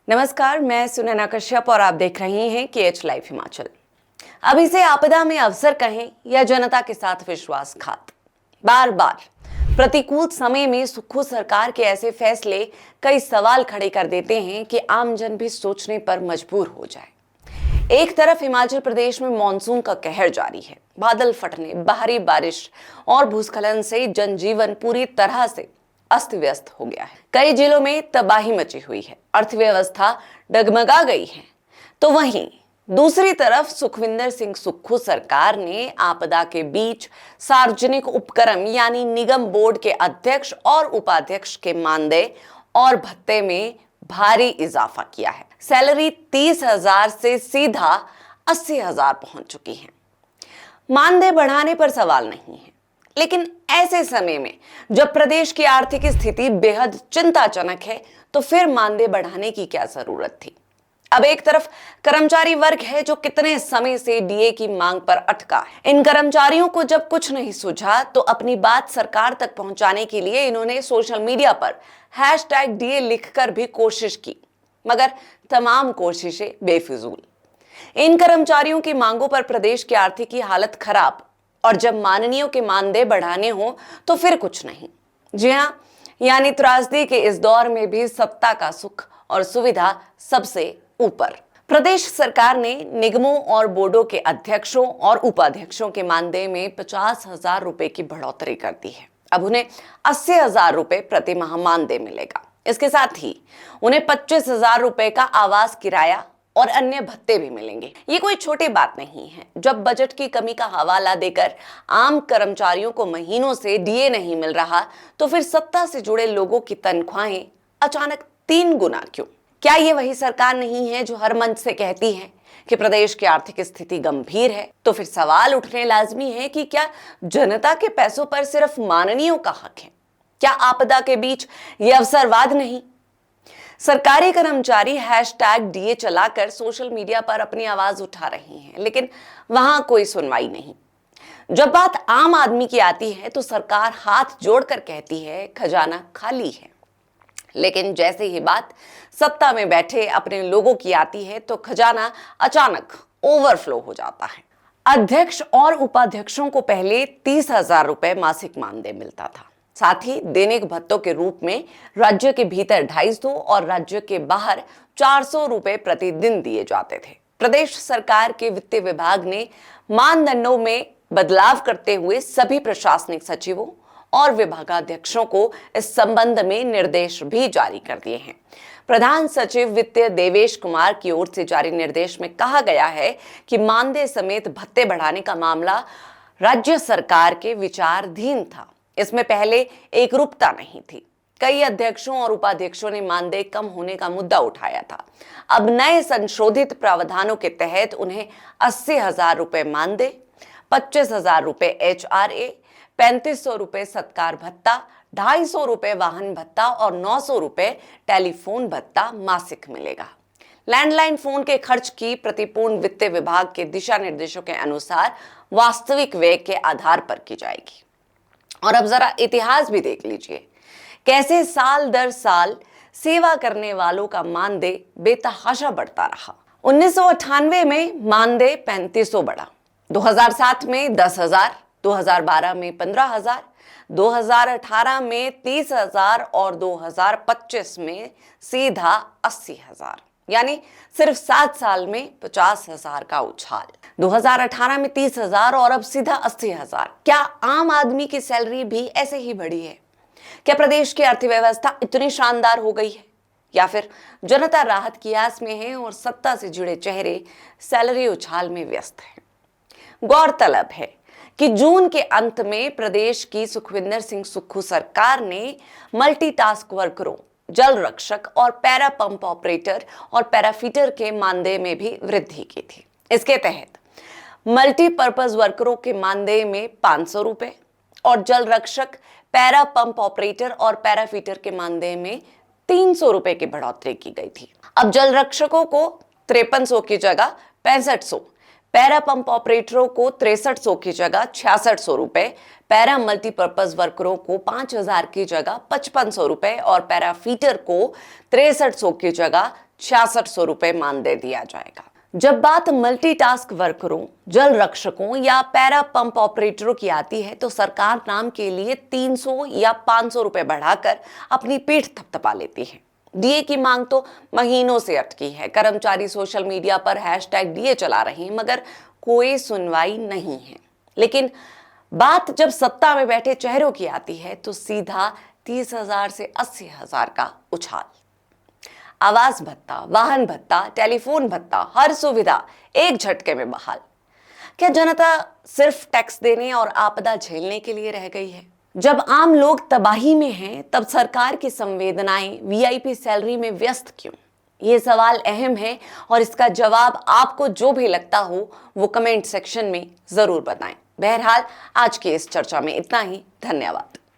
नमस्कार, मैं सुनैना कश्यप और आप देख रहे हैं KH लाइव हिमाचल। अब इसे आपदा में अवसर कहें या जनता के साथ विश्वासघात, बार बार प्रतिकूल समय में सुक्खू सरकार के ऐसे फैसले कई सवाल खड़े कर देते हैं कि आमजन भी सोचने पर मजबूर हो जाए। एक तरफ हिमाचल प्रदेश में मानसून का कहर जारी है। बादल फटने, भारी बारिश और भूस्खलन से जनजीवन पूरी तरह से अस्त व्यस्त हो गया है। कई जिलों में तबाही मची हुई है, अर्थव्यवस्था डगमगा गई है। तो वहीं दूसरी तरफ सुखविंदर सिंह सुक्खू सरकार ने आपदा के बीच सार्वजनिक उपक्रम यानी निगम बोर्ड के अध्यक्ष और उपाध्यक्ष के मानदेय और भत्ते में भारी इजाफा किया है। सैलरी 30,000 से सीधा 80,000 पहुंच चुकी है। मानदेय बढ़ाने पर सवाल नहीं है, लेकिन ऐसे समय में जब प्रदेश की आर्थिक स्थिति बेहद चिंताजनक है, तो फिर मानदेय बढ़ाने की क्या जरूरत थी। अब एक तरफ कर्मचारी वर्ग है जो कितने समय से डीए की मांग पर अटका है। इन कर्मचारियों को जब कुछ नहीं सूझा तो अपनी बात सरकार तक पहुंचाने के लिए इन्होंने सोशल मीडिया पर #DA लिखकर भी कोशिश की, मगर तमाम कोशिशें बेफिजूल। इन कर्मचारियों की मांगों पर प्रदेश की आर्थिक हालत खराब, और जब माननीयों के मानदेय बढ़ाने हो तो फिर कुछ नहीं। जी हां, यानी त्रासदी के इस दौर में भी सत्ता का सुख और सुविधा सबसे ऊपर। प्रदेश सरकार ने निगमों और बोर्डों के अध्यक्षों और उपाध्यक्षों के मानदेय में 50,000 रुपए की बढ़ोतरी कर दी है। अब उन्हें 80,000 रुपए प्रति माह मानदेय मिलेगा। इसके साथ ही उन्हें 25,000 रुपए का आवास किराया और अन्य भत्ते भी मिलेंगे। ये कोई छोटी बात नहीं है। जब बजट की कमी का हवाला देकर आम कर्मचारियों को महीनों से डीए नहीं मिल रहा, तो फिर सत्ता से जुड़े लोगों की तनख्वाहें अचानक 3 गुना क्यों? क्या ये वही सरकार नहीं है जो हर मंच से कहती है कि प्रदेश की आर्थिक स्थिति गंभीर है? तो फिर सवाल उठने लाजमी है कि क्या जनता के पैसों पर सिर्फ माननीयों का हक है? क्या आपदा के बीच ये अवसरवाद नहीं? सरकारी कर्मचारी #DA चलाकर सोशल मीडिया पर अपनी आवाज उठा रहे हैं, लेकिन वहां कोई सुनवाई नहीं। जब बात आम आदमी की आती है तो सरकार हाथ जोड़कर कहती है खजाना खाली है, लेकिन जैसे ही बात सत्ता में बैठे अपने लोगों की आती है तो खजाना अचानक ओवरफ्लो हो जाता है। अध्यक्ष और उपाध्यक्षों को पहले 30,000 रुपए मासिक मानदेय मिलता था। साथ ही दैनिक भत्तों के रूप में राज्य के भीतर 250 और राज्य के बाहर 400 रुपए प्रतिदिन दिए जाते थे। प्रदेश सरकार के वित्त विभाग ने मानदंडों में बदलाव करते हुए सभी प्रशासनिक सचिवों और विभागाध्यक्षों को इस संबंध में निर्देश भी जारी कर दिए हैं। प्रधान सचिव वित्त देवेश कुमार की ओर से जारी निर्देश में कहा गया है कि मानदेय समेत भत्ते बढ़ाने का मामला राज्य सरकार के विचाराधीन था। इसमें पहले एकरूपता नहीं थी। कई अध्यक्षों और उपाध्यक्षों ने मानदेय कम होने का मुद्दा उठाया था। अब नए संशोधित प्रावधानों के तहत उन्हें 80,000 रुपए मानदेय, 25,000 रुपए HRA, 3,500 रुपए सत्कार भत्ता, 250 रुपए वाहन भत्ता और 900 रुपए टेलीफोन भत्ता मासिक मिलेगा। लैंडलाइन फोन के खर्च की प्रतिपूर्ण वित्त विभाग के दिशा निर्देशों के अनुसार वास्तविक व्यय के आधार पर की जाएगी। और अब जरा इतिहास भी देख लीजिए, कैसे साल दर साल सेवा करने वालों का मानदेय बेतहाशा बढ़ता रहा। 1998 में मानदेय 3,500 बढ़ा, 2007 में 10,000, 2012 में 15,000, 2018 में 30,000 और 2025 में सीधा 80,000। यानी सिर्फ 7 साल में 50,000 का उछाल। 2018 में 30,000 और अब सीधा 80,000। क्या आम आदमी की सैलरी भी ऐसे ही बढ़ी है? क्या प्रदेश की अर्थव्यवस्था इतनी शानदार हो गई है, या फिर जनता राहत की आस में है और सत्ता से जुड़े चेहरे सैलरी उछाल में व्यस्त हैं? गौरतलब है कि जून के अंत में प्रदेश की सुखविंदर सिंह सुक्खू सरकार ने मल्टीटास्क वर्करों, जल रक्षक और पैरा पंप ऑपरेटर और पैराफिटर के मानदेय में भी वृद्धि की थी। इसके तहत मल्टीपर्पज वर्करों के मानदेय में 500 रुपए और जल रक्षक, पैरा पंप ऑपरेटर और पैराफिटर के मानदेय में 300 रुपए की बढ़ोतरी की गई थी। अब जल रक्षकों को 5300 की जगह 6500, पैरा पंप ऑपरेटरों को 6300 की जगह 6600 रुपए, पैरा मल्टीपर्पज वर्करों को 5000 की जगह 5500 रुपए और पैराफीटर को 6300 की जगह 6600 रुपए मानदेय दिया जाएगा। जब बात मल्टीटास्क वर्करों, जल रक्षकों या पैरा पंप ऑपरेटरों की आती है तो सरकार नाम के लिए 300 या 500 रुपए बढ़ाकर अपनी पीठ थपथपा लेती है। डीए की मांग तो महीनों से अटकी है। कर्मचारी सोशल मीडिया पर #DA चला रहे हैं, मगर कोई सुनवाई नहीं है। लेकिन बात जब सत्ता में बैठे चेहरों की आती है तो सीधा 30,000 से 80,000 का उछाल। आवास भत्ता, वाहन भत्ता, टेलीफोन भत्ता, हर सुविधा एक झटके में बहाल। क्या जनता सिर्फ टैक्स देने और आपदा झेलने के लिए रह गई है? जब आम लोग तबाही में हैं, तब सरकार की संवेदनाएं वीआईपी सैलरी में व्यस्त क्यों? ये सवाल अहम है और इसका जवाब आपको जो भी लगता हो वो कमेंट सेक्शन में जरूर बताएं। बहरहाल आज की इस चर्चा में इतना ही। धन्यवाद।